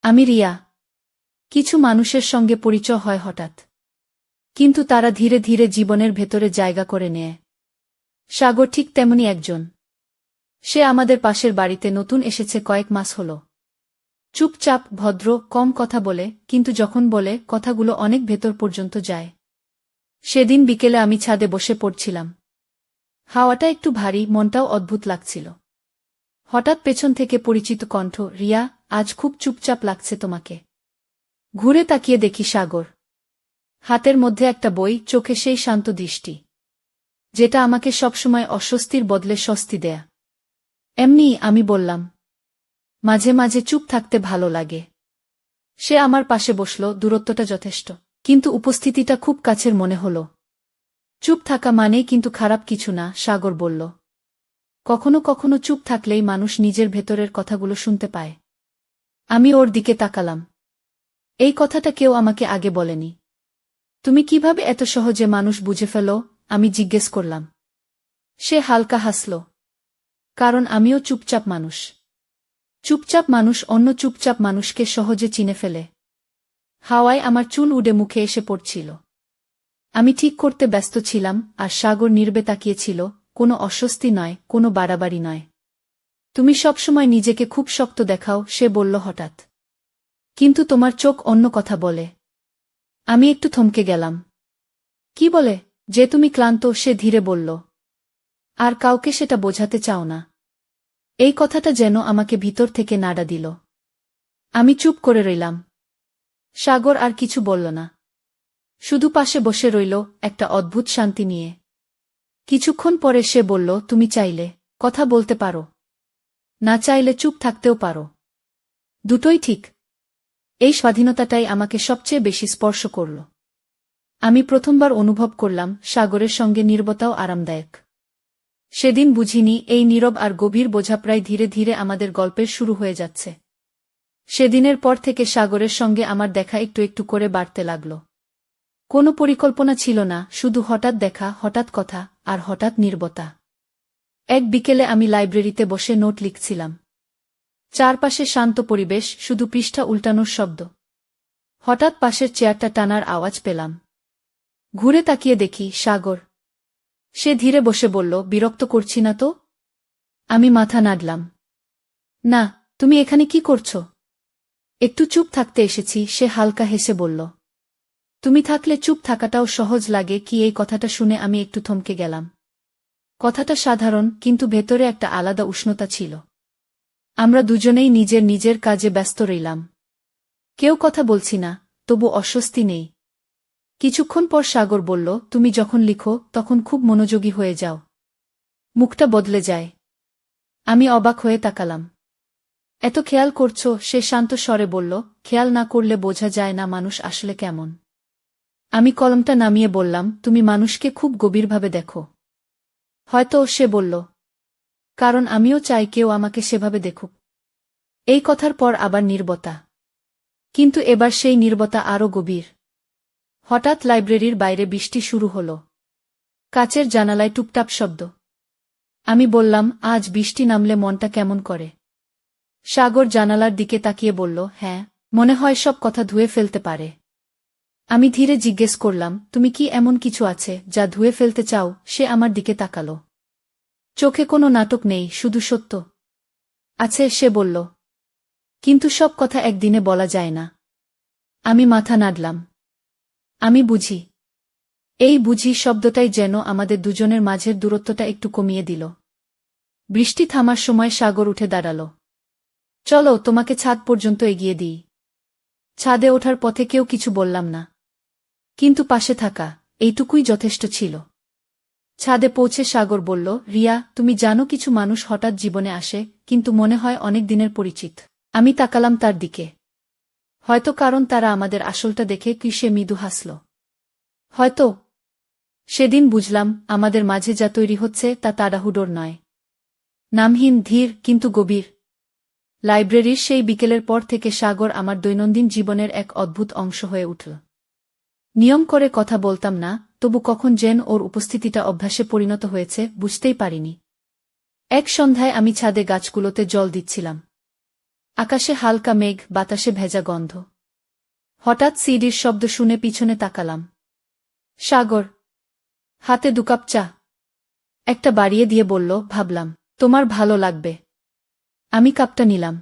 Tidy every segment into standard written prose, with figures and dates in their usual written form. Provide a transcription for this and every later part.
আমি রিয়া। কিছু মানুষের সঙ্গে পরিচয় হয় হঠাৎ, কিন্তু তারা ধীরে ধীরে জীবনের ভেতরে জায়গা করে নেয়। সাগর ঠিক তেমনি একজন। সে আমাদের পাশের বাড়িতে নতুন এসেছে, কয়েক মাস হল। চুপচাপ, ভদ্র, কম কথা বলে, কিন্তু যখন বলে কথাগুলো অনেক ভেতর পর্যন্ত যায়। সেদিন বিকেলে আমি ছাদে বসে পড়ছিলাম। হাওয়াটা একটু ভারী, মনটাও অদ্ভুত লাগছিল। হঠাৎ পেছন থেকে পরিচিত কণ্ঠ, রিয়া, আজ খুব চুপচাপ লাগছে তোমাকে। ঘুরে তাকিয়ে দেখি সাগর। হাতের মধ্যে একটা বই, চোখে সেই শান্ত দৃষ্টি, যেটা আমাকে সবসময় অস্বস্তির বদলে স্বস্তি দেয়া। এমনিই, আমি বললাম, মাঝে মাঝে চুপ থাকতে ভালো লাগে। সে আমার পাশে বসল, দূরত্বটা যথেষ্ট, কিন্তু উপস্থিতিটা খুব কাছের মনে হল। চুপ থাকা মানেই কিন্তু খারাপ কিছু না, সাগর বলল। কখনো কখনো চুপ থাকলেই মানুষ নিজের ভেতরের কথাগুলো শুনতে পায়। আমি ওর দিকে তাকালাম। এই কথাটা কেউ আমাকে আগে বলেনি। তুমি কিভাবে এত সহজে মানুষ বুঝে ফেলো? আমি জিজ্ঞেস করলাম। সে হালকা হাসল। কারণ আমিও চুপচাপ মানুষ। চুপচাপ মানুষ অন্য চুপচাপ মানুষকে সহজে চিনে ফেলে। হাওয়ায় আমার চুল উড়ে মুখে এসে পড়ছিল। আমি ঠিক করতে ব্যস্ত ছিলাম, আর সাগর নীরবে তাকিয়েছিল, কোনো অস্বস্তি নয়, কোনো বাড়াবাড়ি নয়। তুমি সবসময় নিজেকে খুব শক্ত দেখাও, সে বলল হঠাৎ। কিন্তু তোমার চোখ অন্য কথা বলে। আমি একটু থমকে গেলাম। কি বলে? যে তুমি ক্লান্ত, সে ধীরে বলল। আর কাউকে সেটা বোঝাতে চাও না। এই কথাটা যেন আমাকে ভিতর থেকে নাড়া দিল। আমি চুপ করে রইলাম। সাগর আর কিছু বলল না। শুধু পাশে বসে রইল, একটা অদ্ভুত শান্তি নিয়ে। কিছুক্ষণ পরে সে বলল, তুমি চাইলে কথা বলতে পারো, না চাইলে চুপ থাকতেও পারো। দুটোই ঠিক। এই স্বাধীনতাটাই আমাকে সবচেয়ে বেশি স্পর্শ করল। আমি প্রথমবার অনুভব করলাম সাগরের সঙ্গে নীরবতাও আরামদায়ক। সেদিন বুঝিনি এই নীরব আর গভীর বোঝাপড়ায় ধীরে ধীরে আমাদের গল্পের শুরু হয়ে যাচ্ছে। সেদিনের পর থেকে সাগরের সঙ্গে আমার দেখা একটু একটু করে বাড়তে লাগল। কোনো পরিকল্পনা ছিল না, শুধু হঠাৎ দেখা, হঠাৎ কথা, আর হঠাৎ নীরবতা। এক বিকেলে আমি লাইব্রেরিতে বসে নোট লিখছিলাম। চারপাশে শান্ত পরিবেশ, শুধু পৃষ্ঠা উল্টানোর শব্দ। হঠাৎ পাশের চেয়ারটা টানার আওয়াজ পেলাম। ঘুরে তাকিয়ে দেখি সাগর। সে ধীরে বসে বলল, বিরক্ত করছি না তো? আমি মাথা নাড়লাম। না। তুমি এখানে কি করছো? একটু চুপ থাকতে এসেছি, সে হালকা হেসে বলল। তুমি থাকলে চুপ থাকাটাও সহজ লাগে কি? এই কথাটা শুনে আমি একটু থমকে গেলাম। কথাটা সাধারণ, কিন্তু ভেতরে একটা আলাদা উষ্ণতা ছিল। আমরা দুজনেই নিজের নিজের কাজে ব্যস্ত রইলাম। কেউ কথা বলছি না, তবু অস্বস্তি নেই। কিছুক্ষণ পর সাগর বলল, তুমি যখন লিখো তখন খুব মনোযোগী হয়ে যাও। মুখটা বদলে যায়। আমি অবাক হয়ে তাকালাম। এত খেয়াল করছো? সে শান্ত স্বরে বলল, খেয়াল না করলে বোঝা যায় না মানুষ আসলে কেমন। আমি কলমটা নামিয়ে বললাম, তুমি মানুষকে খুব গভীরভাবে দেখো। হয়তো, সে বলল। কারণ আমিও চাই কেউ আমাকে সেভাবে দেখুক। এই কথার পর আবার নীরবতা। কিন্তু এবার সেই নীরবতা আরও গভীর। হঠাৎ লাইব্রেরির বাইরে বৃষ্টি শুরু হল। কাচের জানালায় টুপটাপ শব্দ। আমি বললাম, আজ বৃষ্টি নামলে মনটা কেমন করে? সাগর জানালার দিকে তাকিয়ে বলল, হ্যাঁ, মনে হয় সব কথা ধুয়ে ফেলতে পারে। আমি ধীরে জিজ্ঞেস করলাম, তুমি কি এমন কিছু আছে যা ধুয়ে ফেলতে চাও? সে আমার দিকে তাকালো। চোখে কোনো নাটক নেই, শুধু সত্য। আছে, সে বলল। কিন্তু সব কথা একদিনে বলা যায় না। আমি মাথা নাড়লাম। আমি বুঝি। এই বুঝি শব্দটাই যেন আমাদের দুজনের মাঝের দূরত্বটা একটু কমিয়ে দিল। বৃষ্টি থামার সময় সাগর উঠে দাঁড়াল। চলো, তোমাকে ছাদ পর্যন্ত এগিয়ে দিই। ছাদে ওঠার পথে কেউ কিছু বললাম না। কিন্তু পাশে থাকা, এইটুকুই যথেষ্ট ছিল। ছাদে পৌঁছে সাগর বলল, রিয়া, তুমি জানো কিছু মানুষ হঠাৎ জীবনে আসে, কিন্তু মনে হয় অনেক দিনের পরিচিত। আমি তাকালাম তার দিকে। হয়তো কারণ তারা আমাদের আসলটা দেখে কি? সে মৃদু হাসল। হয়তো। সেদিন বুঝলাম, আমাদের মাঝে যা তৈরি হচ্ছে তা তাড়াহুড়োর নয়। নামহীন, ধীর, কিন্তু গভীর। লাইব্রেরির সেই বিকেলের পর থেকে সাগর আমার দৈনন্দিন জীবনের এক অদ্ভুত অংশ হয়ে উঠল। নিয়ম করে কথা বলতাম না, তবু কখন যেন ওর উপস্থিতিটা অভ্যাসে পরিণত হয়েছে বুঝতেই পারিনি। এক সন্ধ্যায় আমি ছাদে গাছগুলোতে জল দিচ্ছিলাম। আকাশে হালকা মেঘ, বাতাসে ভেজা গন্ধ। হঠাৎ সিডির শব্দ শুনে পিছনে তাকালাম। সাগর। হাতে 2 কাপ চা। একটা বাড়িয়ে দিয়ে বলল, ভাবলাম তোমার ভালো লাগবে। আমি কাপটা নিলাম।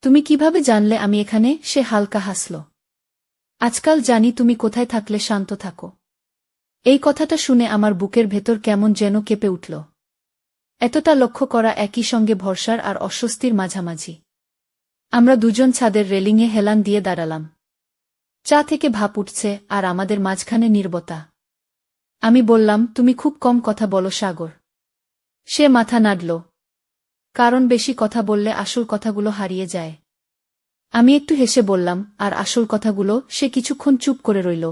তুমি কিভাবে জানলে আমি এখানে? সে হালকা হাসল। আজকাল জানি তুমি কোথায় থাকলে শান্ত থাকো। এই কথাটা শুনে আমার বুকের ভেতর কেমন যেন কেঁপে উঠল। এতটা লক্ষ্য করা, একই সঙ্গে ভরসার আর অস্বস্তির মাঝামাঝি। আমরা দুজন ছাদের রেলিংয়ে হেলান দিয়ে দাঁড়ালাম। চা থেকে ভাপ উঠছে আর আমাদের মাঝখানে নীরবতা। আমি বললাম, তুমি খুব কম কথা বলো সাগর। সে মাথা নাড়ল। কারণ বেশি কথা বললে আসল কথাগুলো হারিয়ে যায়। আমি একটু হেসে বললাম, আর আসল কথাগুলো? সে কিছুক্ষণ চুপ করে রইল।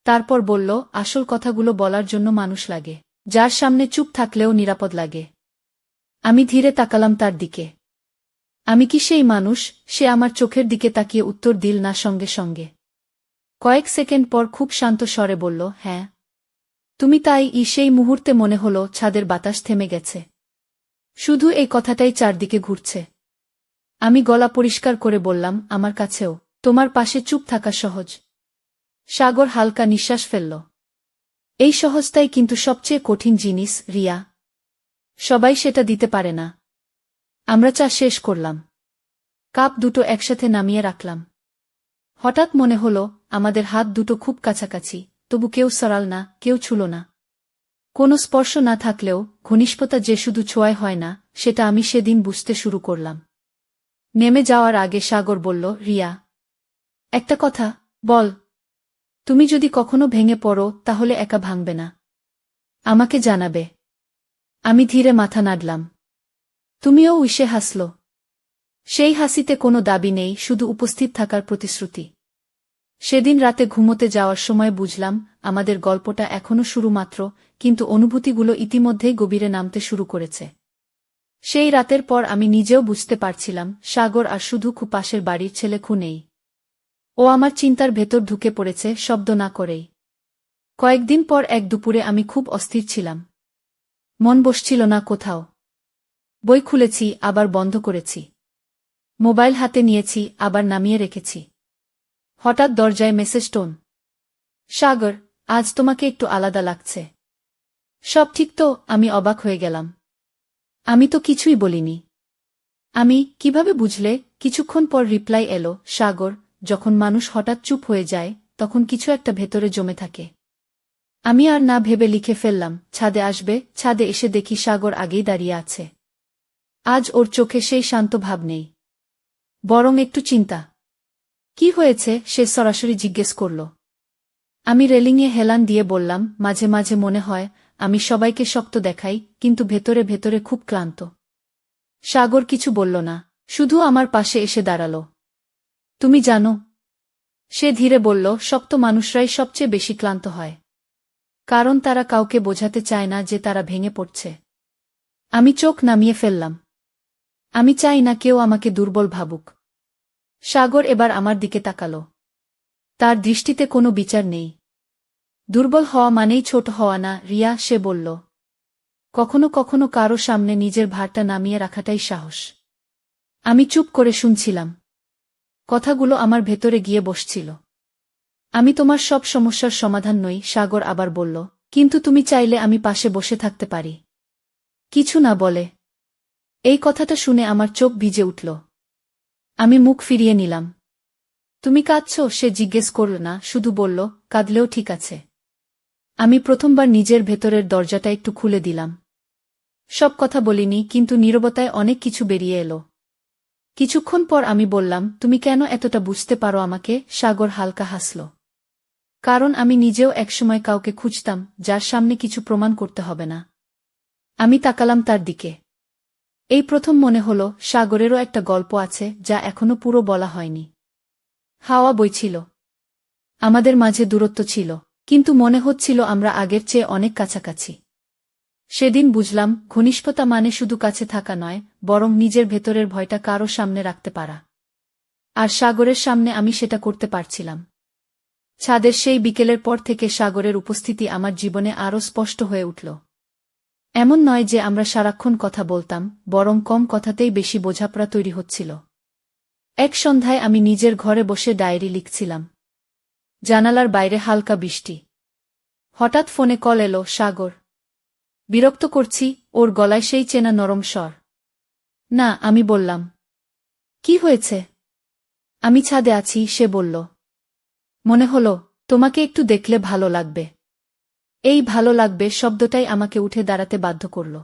তারপর বলল, আসল কথাগুলো বলার জন্য মানুষ লাগে, যার সামনে চুপ থাকলেও নিরাপদ লাগে। আমি ধীরে তাকালাম তার দিকে। আমি কি সেই মানুষ? সে আমার চোখের দিকে তাকিয়ে উত্তর দিল না সঙ্গে সঙ্গে। কয়েক সেকেন্ড পর খুব শান্ত স্বরে বলল, হ্যাঁ তুমি তাই। সেই মুহূর্তে মনে হল ছাদের বাতাস থেমে গেছে। শুধু এই কথাটাই চারদিকে ঘুরছে। আমি গলা পরিষ্কার করে বললাম, আমার কাছেও তোমার পাশে চুপ থাকা সহজ। সাগর হালকা নিঃশ্বাস ফেলল। এই সহজতাই কিন্তু সবচেয়ে কঠিন জিনিস, রিয়া। সবাই সেটা দিতে পারে না। আমরা চা শেষ করলাম। কাপ দুটো একসাথে নামিয়ে রাখলাম। হঠাৎ মনে হল আমাদের হাত দুটো খুব কাছাকাছি, তবু কেউ সরাল না, কেউ ছুল না। কোনো স্পর্শ না থাকলেও ঘনিষ্ঠতা যে শুধু ছোঁয়ায় হয় না, সেটা আমি সেদিন বুঝতে শুরু করলাম। নেমে যাওয়ার আগে সাগর বলল, রিয়া একটা কথা বল। তুমি যদি কখনো ভেঙে পড়ো তাহলে একা ভাঙবে না, আমাকে জানাবে। আমি ধীরে মাথা নাড়লাম। তুমিও উইসে হাসল। সেই হাসিতে কোনো দাবি নেই, শুধু উপস্থিত থাকার প্রতিশ্রুতি। সেদিন রাতে ঘুমোতে যাওয়ার সময় বুঝলাম আমাদের গল্পটা এখনো শুরু মাত্র, কিন্তু অনুভূতিগুলো ইতিমধ্যেই গভীরে নামতে শুরু করেছে। সেই রাতের পর আমি নিজেও বুঝতে পারছিলাম সাগর আর শুধু পাশের বাড়ির ছেলে নেই। ও আমার চিন্তার ভেতর ঢুকে পড়েছে, শব্দ না করেই। কয়েকদিন পর এক দুপুরে আমি খুব অস্থির ছিলাম। মন বসছিল না কোথাও। বই খুলেছি, আবার বন্ধ করেছি। মোবাইল হাতে নিয়েছি, আবার নামিয়ে রেখেছি। হঠাৎ দরজায় মেসেজ টোন। সাগর, আজ তোমাকে একটু আলাদা লাগছে। সব ঠিক তো? আমি অবাক হয়ে গেলাম। আমি তো কিছুই বলিনি। আমি কিভাবে বুঝলে? কিছুক্ষণ পর রিপ্লাই এলো, সাগর, যখন মানুষ হঠাৎ চুপ হয়ে যায় তখন কিছু একটা ভেতরে জমে থাকে। আমি আর না ভেবে লিখে ফেললাম, ছাদে আসবে। ছাদে এসে দেখি সাগর আগেই দাঁড়িয়ে আছে। আজ ওর চোখে সেই শান্ত ভাব নেই, বরং একটু চিন্তা। কি হয়েছে? সে সরাসরি জিজ্ঞেস করল। আমি রেলিংয়ে হেলান দিয়ে বললাম, মাঝে মাঝে মনে হয় আমি সবাইকে শক্ত দেখাই, কিন্তু ভেতরে ভেতরে খুব ক্লান্ত। সাগর কিছু বলল না, শুধু আমার পাশে এসে দাঁড়াল। তুমি জানো, সে ধীরে বলল, শক্ত মানুষরাই সবচেয়ে বেশি ক্লান্ত হয়। কারণ তারা কাউকে বোঝাতে চায় না যে তারা ভেঙে পড়ছে। আমি চোখ নামিয়ে ফেললাম। আমি চাই না কেউ আমাকে দুর্বল ভাবুক। সাগর এবার আমার দিকে তাকাল। তার দৃষ্টিতে কোনো বিচার নেই। দুর্বল হওয়া মানেই ছোট হওয়া না, রিয়া, সে বলল। কখনো কখনো কারো সামনে নিজের ভারটা নামিয়ে রাখাটাই সাহস। আমি চুপ করে শুনছিলাম। কথাগুলো আমার ভেতরে গিয়ে বসছিল। আমি তোমার সব সমস্যার সমাধান নই, সাগর আবার বলল, কিন্তু তুমি চাইলে আমি পাশে বসে থাকতে পারি। কিছু না বলে। এই কথাটা শুনে আমার চোখ ভিজে উঠল। আমি মুখ ফিরিয়ে নিলাম। তুমি কাঁদছ? সে জিজ্ঞেস করল না, শুধু বলল, কাঁদলেও ঠিক আছে। আমি প্রথমবার নিজের ভেতরের দরজাটা একটু খুলে দিলাম। সব কথা বলিনি, কিন্তু নীরবতায় অনেক কিছু বেরিয়ে এলো। কিছুক্ষণ পর আমি বললাম, তুমি কেন এতটা বুঝতে পারো আমাকে? সাগর হালকা হাসল। কারণ আমি নিজেও একসময় কাউকে খুঁজতাম, যার সামনে কিছু প্রমাণ করতে হবে না। আমি তাকালাম তার দিকে। এই প্রথম মনে হলো সাগরেরও একটা গল্প আছে, যা এখনো পুরো বলা হয়নি। হাওয়া বইছিল। আমাদের মাঝে দূরত্ব ছিল, কিন্তু মনে হচ্ছিল আমরা আগের চেয়ে অনেক কাছাকাছি। সেদিন বুঝলাম, ঘনিষ্ঠতা মানে শুধু কাছে থাকা নয়, বরং নিজের ভেতরের ভয়টা কারো সামনে রাখতে পারা। আর সাগরের সামনে আমি সেটা করতে পারছিলাম। ছাদের সেই বিকেলের পর থেকে সাগরের উপস্থিতি আমার জীবনে আরও স্পষ্ট হয়ে উঠল। এমন নয় যে আমরা সারাক্ষণ কথা বলতাম, বরং কম কথাতেই বেশি বোঝাপড়া তৈরি হচ্ছিল। এক সন্ধ্যায় আমি নিজের ঘরে বসে ডায়েরি লিখছিলাম। জানালার বাইরে হালকা বৃষ্টি। হঠাৎ ফোনে কল এলো, সাগর। বিরক্ত করছি? ওর গলায় সেই চেনা নরম স্বর। না, আমি বললাম। কি হয়েছে? আমি ছাদে আছি, সে বলল। মনে হলো তোমাকে একটু দেখলে ভালো লাগবে। এই ভালো লাগবে শব্দটাই আমাকে উঠে দাঁড়াতে বাধ্য করল।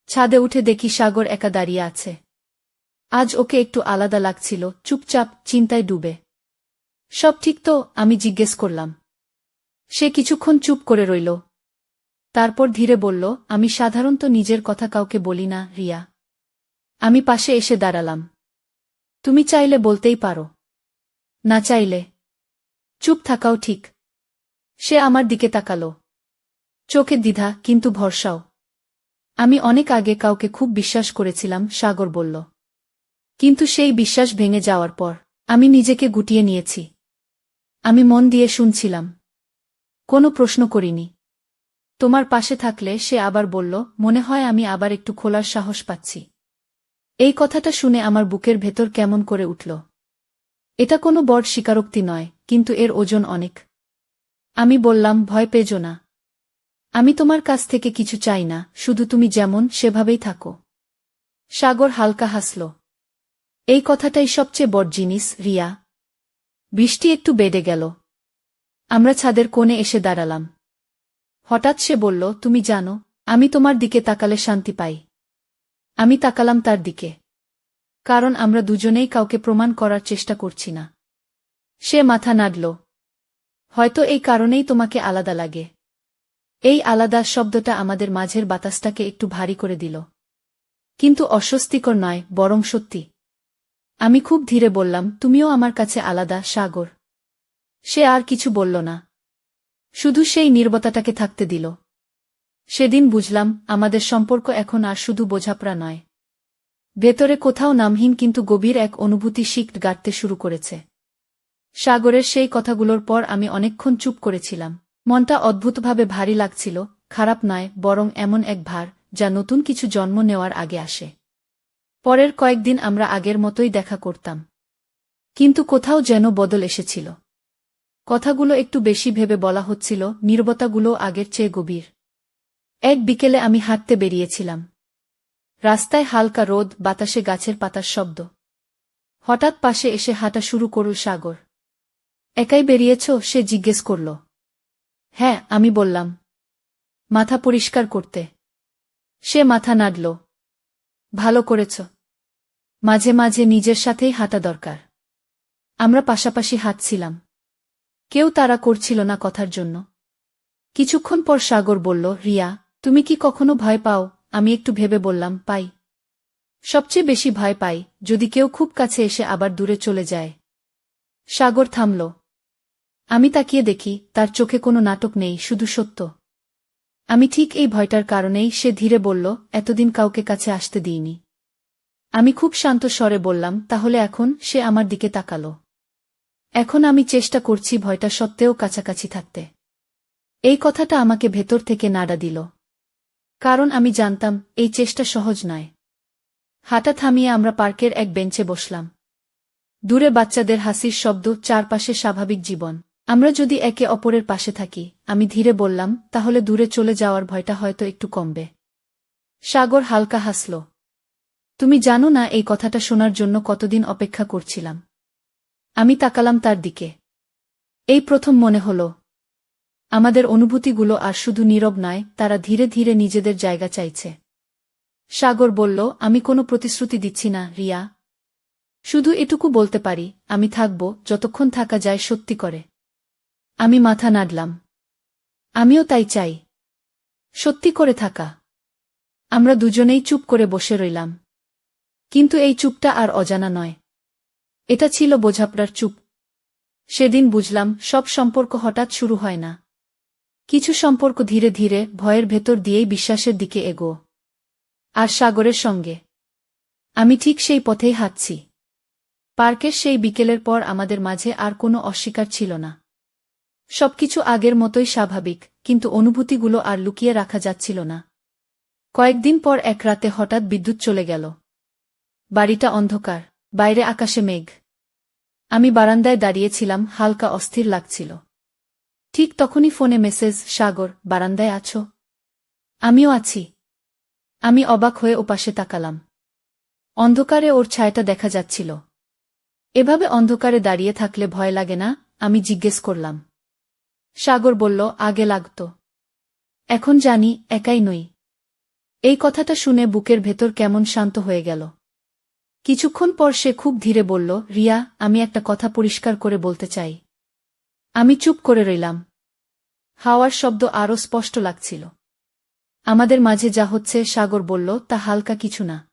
ছাদে উঠে দেখি সাগর একা দাঁড়িয়ে আছে। আজ ওকে একটু আলাদা লাগছিল, চুপচাপ, চিন্তায় ডুবে। সব ঠিক তো? আমি জিজ্ঞেস করলাম। সে কিছুক্ষণ চুপ করে রইল। তারপর ধীরে বলল, আমি সাধারণত নিজের কথা কাউকে বলি না, রিয়া। আমি পাশে এসে দাঁড়ালাম। তুমি চাইলে বলতেই পারো। না চাইলে চুপ থাকাও ঠিক। সে আমার দিকে তাকালো। চোখে দ্বিধা, কিন্তু ভরসাও। আমি অনেক আগে কাউকে খুব বিশ্বাস করেছিলাম, সাগর বলল। কিন্তু সেই বিশ্বাস ভেঙে যাওয়ার পর আমি নিজেকে গুটিয়ে নিয়েছি। আমি মন দিয়ে শুনছিলাম। কোনো প্রশ্ন করিনি। তোমার পাশে থাকলে, সে আবার বলল, মনে হয় আমি আবার একটু খোলার সাহস পাচ্ছি। এই কথাটা শুনে আমার বুকের ভেতর কেমন করে উঠল। এটা কোনো বড় স্বীকারোক্তি নয়, কিন্তু এর ওজন অনেক। আমি বললাম, ভয় পেজো না। আমি তোমার কাছ থেকে কিছু চাই না, শুধু তুমি যেমন সেভাবেই থাকো। সাগর হালকা হাসল। এই কথাটাই সবচেয়ে বড় জিনিস, রিয়া। বৃষ্টি একটু বেড়ে গেল। আমরা ছাদের কোণে এসে দাঁড়ালাম। হঠাৎ সে বলল, তুমি জানো, আমি তোমার দিকে তাকালে শান্তি পাই। আমি তাকালাম তার দিকে। কারণ আমরা দুজনেই কাউকে প্রমাণ করার চেষ্টা করছি না। সে মাথা নাড়ল। হয়তো এই কারণেই তোমাকে আলাদা লাগে। এই আলাদা শব্দটা আমাদের মাঝের বাতাসটাকে একটু ভারী করে দিল। কিন্তু অস্বস্তিকর নয়, বরং সত্যি। আমি খুব ধীরে বললাম, তুমিও আমার কাছে আলাদা, সাগর। সে আর কিছু বলল না। শুধু সেই নীরবতাটাকে থাকতে দিল। সেদিন বুঝলাম, আমাদের সম্পর্ক এখন আর শুধু বোঝাপড়া নয়। ভেতরে কোথাও নামহীন কিন্তু গভীর এক অনুভূতি শিকট গাড়তে শুরু করেছে। সাগরের সেই কথাগুলোর পর আমি অনেকক্ষণ চুপ করেছিলাম। মনটা অদ্ভুতভাবে ভারী লাগছিল, খারাপ নয়, বরং এমন এক ভার, যা নতুন কিছু জন্ম নেওয়ার আগে আসে। পরের কয়েকদিন আমরা আগের মতোই দেখা করতাম। কিন্তু কোথাও যেন বদল এসেছিল। কথাগুলো একটু বেশি ভেবে বলা হচ্ছিল, নীরবতাগুলো আগের চেয়ে গভীর। এক বিকেলে আমি হাঁটতে বেরিয়েছিলাম। রাস্তায় হালকা রোদ, বাতাসে গাছের পাতার শব্দ। হঠাৎ পাশে এসে হাঁটা শুরু করল সাগর। একাই বেরিয়েছ? সে জিজ্ঞেস করল। হ্যাঁ, আমি বললাম। মাথা পরিষ্কার করতে? সে মাথা নাড়ল। ভালো করেছ। মাঝে মাঝে নিজের সাথেই হাঁটা দরকার। আমরা পাশাপাশি হাঁটছিলাম। কেউ তাড়া করছিল না কথার জন্য। কিছুক্ষণ পর সাগর বলল, রিয়া, তুমি কি কখনো ভয় পাও? আমি একটু ভেবে বললাম, পাই। সবচেয়ে বেশি ভয় পাই যদি কেউ খুব কাছে এসে আবার দূরে চলে যায়। সাগর থামল। আমি তাকিয়ে দেখি, তার চোখে কোনো নাটক নেই, শুধু সত্য। আমি ঠিক এই ভয়টার কারণেই, সে ধীরে বলল, এতদিন কাউকে কাছে আসতে দিইনি। আমি খুব শান্ত স্বরে বললাম, তাহলে এখন? সে আমার দিকে তাকাল। এখন আমি চেষ্টা করছি ভয়টা সত্ত্বেও কাছাকাছি থাকতে। এই কথাটা আমাকে ভেতর থেকে নাড়া দিল। কারণ আমি জানতাম, এই চেষ্টা সহজ নয়। হাঁটা থামিয়ে আমরা পার্কের এক বেঞ্চে বসলাম। দূরে বাচ্চাদের হাসির শব্দ, চারপাশে স্বাভাবিক জীবন। আমরা যদি একে অপরের পাশে থাকি, আমি ধীরে বললাম, তাহলে দূরে চলে যাওয়ার ভয়টা হয়তো একটু কমবে। সাগর হালকা হাসল। তুমি জানো না এই কথাটা শোনার জন্য কতদিন অপেক্ষা করছিলাম। আমি তাকালাম তার দিকে। এই প্রথম মনে হল, আমাদের অনুভূতিগুলো আর শুধু নীরব নয়, তারা ধীরে ধীরে নিজেদের জায়গা চাইছে। সাগর বলল, আমি কোনো প্রতিশ্রুতি দিচ্ছি না, রিয়া। শুধু এটুকু বলতে পারি, আমি থাকব যতক্ষণ থাকা যায় সত্যি করে। আমি মাথা নাড়লাম। আমিও তাই চাই। সত্যি করে থাকা। আমরা দুজনেই চুপ করে বসে রইলাম। কিন্তু এই চুপটা আর অজানা নয়। এটা ছিল বোঝাপড়ার চুপ। সেদিন বুঝলাম, সব সম্পর্ক হঠাৎ শুরু হয় না। কিছু সম্পর্ক ধীরে ধীরে, ভয়ের ভেতর দিয়েই বিশ্বাসের দিকে এগোয়। আর সাগরের সঙ্গে আমি ঠিক সেই পথেই হাঁটছি। পার্কের সেই বিকেলের পর আমাদের মাঝে আর কোনো অস্বীকার ছিল না। সবকিছু আগের মতোই স্বাভাবিক, কিন্তু অনুভূতিগুলো আর লুকিয়ে রাখা যাচ্ছিল না। কয়েকদিন পর এক রাতে হঠাৎ বিদ্যুৎ চলে গেল। বাড়িটা অন্ধকার। বাইরে আকাশে মেঘ। আমি বারান্দায় দাঁড়িয়েছিলাম, হালকা অস্থির লাগছিল। ঠিক তখনই ফোনে মেসেজ, সাগর, বারান্দায় আছো? আমিও আছি। আমি অবাক হয়ে ওপাশে তাকালাম। অন্ধকারে ওর ছায়াটা দেখা যাচ্ছিল। এভাবে অন্ধকারে দাঁড়িয়ে থাকলে ভয় লাগে না? আমি জিজ্ঞেস করলাম। সাগর বলল, আগে লাগত। এখন জানি, একাই নই। এই কথাটা শুনে বুকের ভেতর কেমন শান্ত হয়ে গেল। কিছুক্ষণ পর সে খুব ধীরে বলল, রিয়া, আমি একটা কথা পরিষ্কার করে বলতে চাই। আমি চুপ করে রইলাম। হাওয়ার শব্দ আরও স্পষ্ট লাগছিল। আমাদের মাঝে যা হচ্ছে, সাগর বলল, তা হালকা কিছু না।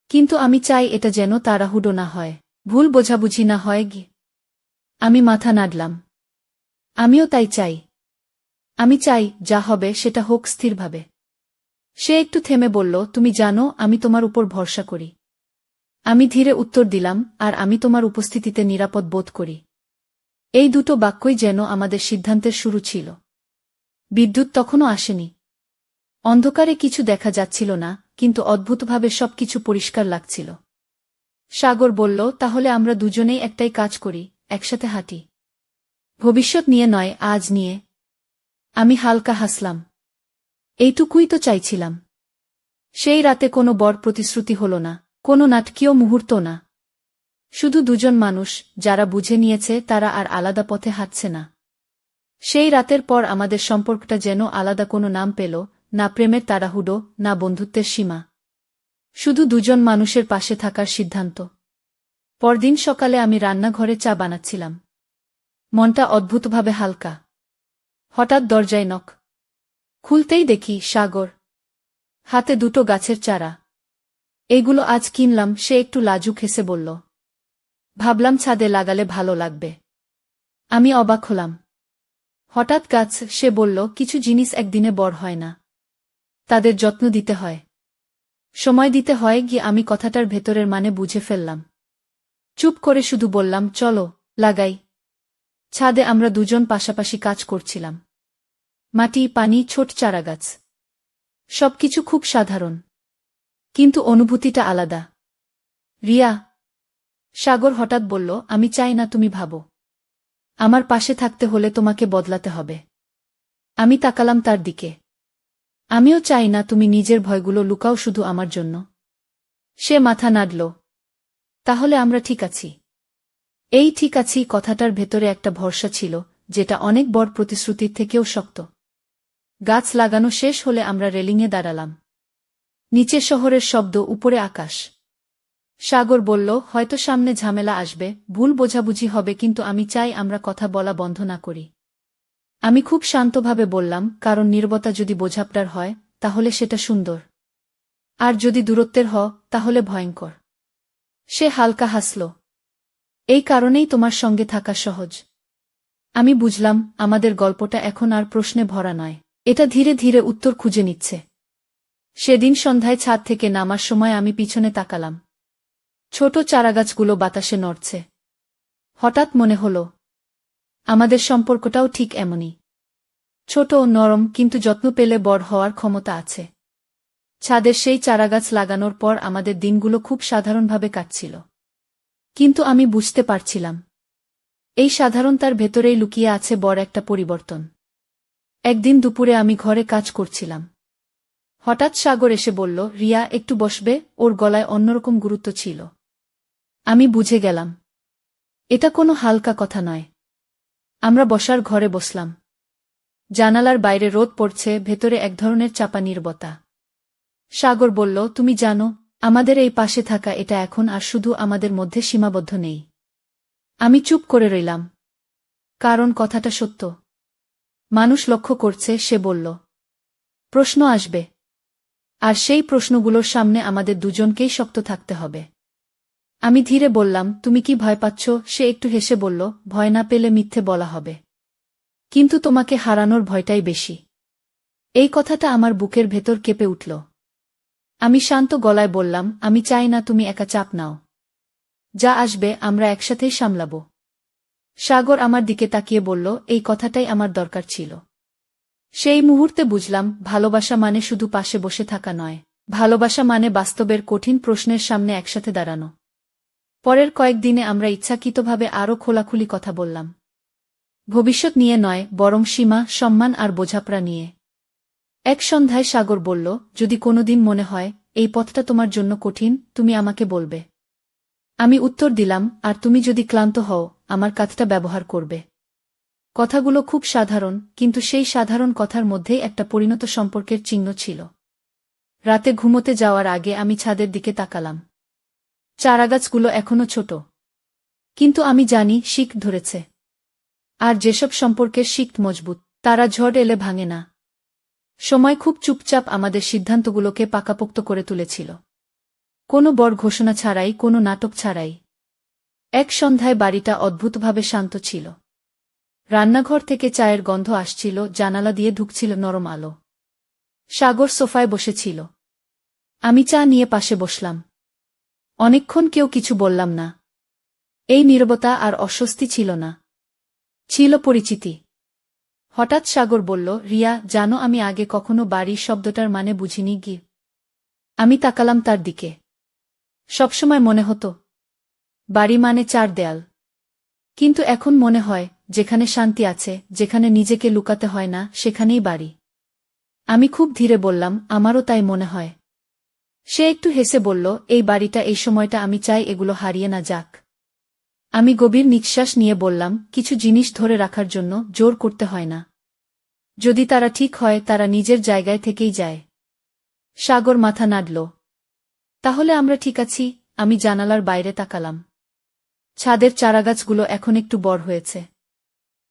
কিন্তু আমি চাই এটা যেন তাড়াহুড়ো না হয়, ভুল বোঝাবুঝি না হয়। আমি মাথা নাড়লাম। আমিও তাই চাই। আমি চাই যা হবে সেটা হোক স্থিরভাবে। সে একটু থেমে বলল, তুমি জানো আমি তোমার উপর ভরসা করি। আমি ধীরে উত্তর দিলাম, আর আমি তোমার উপস্থিতিতে নিরাপদ বোধ করি। এই দুটো বাক্যই যেন আমাদের সিদ্ধান্তের শুরু ছিল। বিদ্যুৎ তখনও আসেনি। অন্ধকারে কিছু দেখা যাচ্ছিল না, কিন্তু অদ্ভুতভাবে সবকিছু পরিষ্কার লাগছিল। সাগর বলল, তাহলে আমরা দুজনেই একটাই কাজ করি, একসাথে হাঁটি। ভবিষ্যৎ নিয়ে নয়, আজ নিয়ে। আমি হালকা হাসলাম। এইটুকুই তো চাইছিলাম। সেই রাতে কোনো বড় প্রতিশ্রুতি হল না, কোনো নাটকীয় মুহূর্ত না। শুধু দুজন মানুষ, যারা বুঝে নিয়েছে তারা আর আলাদা পথে হাঁটছে না। সেই রাতের পর আমাদের সম্পর্কটা যেন আলাদা কোনো নাম পেল, না প্রেমের তাড়াহুড়ো, না বন্ধুত্বের সীমা। শুধু দুজন মানুষের পাশে থাকার সিদ্ধান্ত। পরদিন সকালে আমি রান্নাঘরে চা বানাচ্ছিলাম। মনটা অদ্ভুতভাবে হালকা। হঠাৎ দরজায় নক। খুলতেই দেখি সাগর। হাতে দুটো গাছের চারা। এগুলো আজ কিনলাম, সে একটু লাজুক হেসে বলল। ভাবলাম ছাদে লাগালে ভালো লাগবে। আমি অবাক হলাম। হঠাৎ গাছ, সে বলল, কিছু জিনিস একদিনে বড় হয় না। তাদের যত্ন দিতে হয়, সময় দিতে হয়। আমি কথাটার ভেতরের মানে বুঝে ফেললাম। চুপ করে শুধু বললাম, চলো, লাগাই। ছাদে আমরা দুজন পাশাপাশি কাজ করছিলাম। মাটি, পানি, ছোট চারাগাছ। সবকিছু খুব সাধারণ, কিন্তু অনুভূতিটা আলাদা। রিয়া, সাগর হঠাৎ বলল, আমি চাই না তুমি ভাবো আমার পাশে থাকতে হলে তোমাকে বদলাতে হবে। আমি তাকালাম তার দিকে। আমিও চাই না তুমি নিজের ভয়গুলো লুকাও শুধু আমার জন্য। সে মাথা নাড়ল। তাহলে আমরা ঠিক আছি। এই ঠিক আছি কথাটার ভেতরে একটা ভরসা ছিল, যেটা অনেক বড় প্রতিশ্রুতির থেকেও শক্ত। গাছ লাগানো শেষ হলে আমরা রেলিংয়ে দাঁড়ালাম। নিচে শহরের শব্দ, উপরে আকাশ। সাগর বলল, হয়তো সামনে ঝামেলা আসবে, ভুল বোঝাবুঝি হবে, কিন্তু আমি চাই আমরা কথা বলা বন্ধ না করি। আমি খুব শান্তভাবে বললাম, কারণ নীরবতা যদি বোঝাপড়ার হয়, তাহলে সেটা সুন্দর। আর যদি দূরত্বের হয়, তাহলে ভয়ঙ্কর। সে হালকা হাসল। এই কারণেই তোমার সঙ্গে থাকা সহজ। আমি বুঝলাম, আমাদের গল্পটা এখন আর প্রশ্নে ভরা নয়, এটা ধীরে ধীরে উত্তর খুঁজে নিচ্ছে। সেদিন সন্ধ্যায় ছাদ থেকে নামার সময় আমি পিছনে তাকালাম। ছোট চারাগাছগুলো বাতাসে নড়ছে। হঠাৎ মনে হল, আমাদের সম্পর্কটাও ঠিক এমনই। ছোট ও নরম, কিন্তু যত্ন পেলে বড় হওয়ার ক্ষমতা আছে। ছাদের সেই চারাগাছ লাগানোর পর আমাদের দিনগুলো খুব সাধারণভাবে কাটছিল। কিন্তু আমি বুঝতে পারছিলাম, এই সাধারণতার ভেতরেই লুকিয়ে আছে বড় একটা পরিবর্তন। একদিন দুপুরে আমি ঘরে কাজ করছিলাম। হঠাৎ সাগর এসে বলল, রিয়া, একটু বসবে? ওর গলায় অন্যরকম গুরুত্ব ছিল। আমি বুঝে গেলাম, এটা কোনো হালকা কথা নয়। আমরা বসার ঘরে বসলাম। জানালার বাইরে রোদ পড়ছে, ভেতরে এক ধরনের চাপা নীরবতা। সাগর বলল, তুমি জানো, আমাদের এই পাশে থাকা এটা এখন আর শুধু আমাদের মধ্যে সীমাবদ্ধ নেই। আমি চুপ করে রইলাম। কারণ কথাটা সত্য। মানুষ লক্ষ্য করছে, সে বলল। প্রশ্ন আসবে। আর সেই প্রশ্নগুলোর সামনে আমাদের দুজনকেই শক্ত থাকতে হবে। আমি ধীরে বললাম, তুমি কি ভয় পাচ্ছ? সে একটু হেসে বলল, ভয় না পেলে মিথ্যে বলা হবে। কিন্তু তোমাকে হারানোর ভয়টাই বেশি। এই কথাটা আমার বুকের ভেতর কেঁপে উঠল। আমি শান্ত গলায় বললাম, আমি চাই না তুমি একা চাপ নাও। যা আসবে আমরা একসাথেই সামলাব। সাগর আমার দিকে তাকিয়ে বলল, এই কথাটাই আমার দরকার ছিল। সেই মুহূর্তে বুঝলাম, ভালোবাসা মানে শুধু পাশে বসে থাকা নয়, ভালোবাসা মানে বাস্তবের কঠিন প্রশ্নের সামনে একসাথে দাঁড়ানো। পরের কয়েকদিনে আমরা ইচ্ছাকৃতভাবে আরও খোলাখুলি কথা বললাম। ভবিষ্যৎ নিয়ে নয়, বরং সীমা, সম্মান আর বোঝাপড়া নিয়ে। এক সন্ধ্যায় সাগর বলল, যদি কোনোদিন মনে হয় এই পথটা তোমার জন্য কঠিন, তুমি আমাকে বলবে। আমি উত্তর দিলাম, আর তুমি যদি ক্লান্ত হও, আমার কাঁধটা ব্যবহার করবে। কথাগুলো খুব সাধারণ, কিন্তু সেই সাধারণ কথার মধ্যেই একটা পরিণত সম্পর্কের চিহ্ন ছিল। রাতে ঘুমোতে যাওয়ার আগে আমি ছাদের দিকে তাকালাম। চারাগাছগুলো এখনো ছোট, কিন্তু আমি জানি শিক ধরেছে। আর যেসব সম্পর্কের শিক মজবুত, তারা ঝড় এলে ভাঙে না। সময় খুব চুপচাপ আমাদের সিদ্ধান্তগুলোকে পাকাপোক্ত করে তুলেছিল। কোনো বড় ঘোষণা ছাড়াই, কোনো নাটক ছাড়াই। এক সন্ধ্যায় বাড়িটা অদ্ভুতভাবে শান্ত ছিল। রান্নাঘর থেকে চায়ের গন্ধ আসছিল, জানালা দিয়ে ঢুকছিল নরম আলো। সাগর সোফায় বসেছিল। আমি চা নিয়ে পাশে বসলাম। অনেকক্ষণ কেউ কিছু বললাম না। এই নীরবতা আর অস্বস্তি ছিল না, ছিল পরিচিতি। হঠাৎ সাগর বলল, রিয়া, জানো আমি আগে কখনো বাড়ি শব্দটার মানে বুঝিনি গি। আমি তাকালাম তার দিকে। সবসময় মনে হতো বাড়ি মানে চার দেয়াল। কিন্তু এখন মনে হয়, যেখানে শান্তি আছে, যেখানে নিজেকে লুকাতে হয় না, সেখানেই বাড়ি। আমি খুব ধীরে বললাম, আমারও তাই মনে হয়। সে একটু হেসে বলল, এই বাড়িটা, এই সময়টা, আমি চাই এগুলো হারিয়ে না যাক। আমি গভীর নিঃশ্বাস নিয়ে বললাম, কিছু জিনিস ধরে রাখার জন্য জোর করতে হয় না। যদি তারা ঠিক হয়, তারা নিজের জায়গায় থেকেই যায়। সাগর মাথা নাড়ল। তাহলে আমরা ঠিক আছি। আমি জানালার বাইরে তাকালাম। ছাদের চারাগাছগুলো এখন একটু বড় হয়েছে।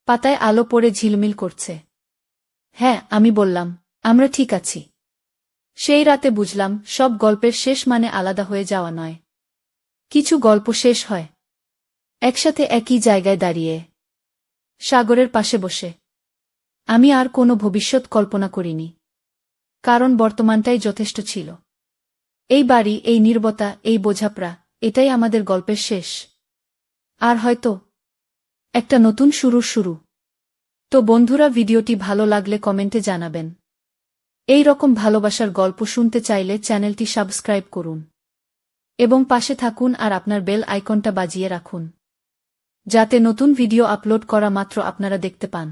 পাতায় আলো পড়ে ঝিলমিল করছে। হ্যাঁ, আমি বললাম, আমরা ঠিক আছি। সেই রাতে বুঝলাম, সব গল্পের শেষ মানে আলাদা হয়ে যাওয়া নয়। কিছু গল্প শেষ হয় একসাথে, একই জায়গায় দাঁড়িয়ে, সাগরের পাশে বসে। আমি আর কোনো ভবিষ্যৎ কল্পনা করিনি, কারণ বর্তমানটাই যথেষ্ট ছিল। এই বাড়ি, এই নীরবতা, এই বোঝাপড়া, এটাই আমাদের গল্পের শেষ। আর হয়তো একটা নতুন শুরু। তো বন্ধুরা, ভিডিওটি ভালো লাগলে কমেন্টে জানাবেন। এই রকম ভালোবাসার গল্প শুনতে চাইলে চ্যানেলটি সাবস্ক্রাইব করুন এবং পাশে থাকুন আর আপনার বেল আইকনটা বাজিয়ে রাখুন, যাতে নতুন ভিডিও আপলোড করা মাত্র আপনারা দেখতে পান।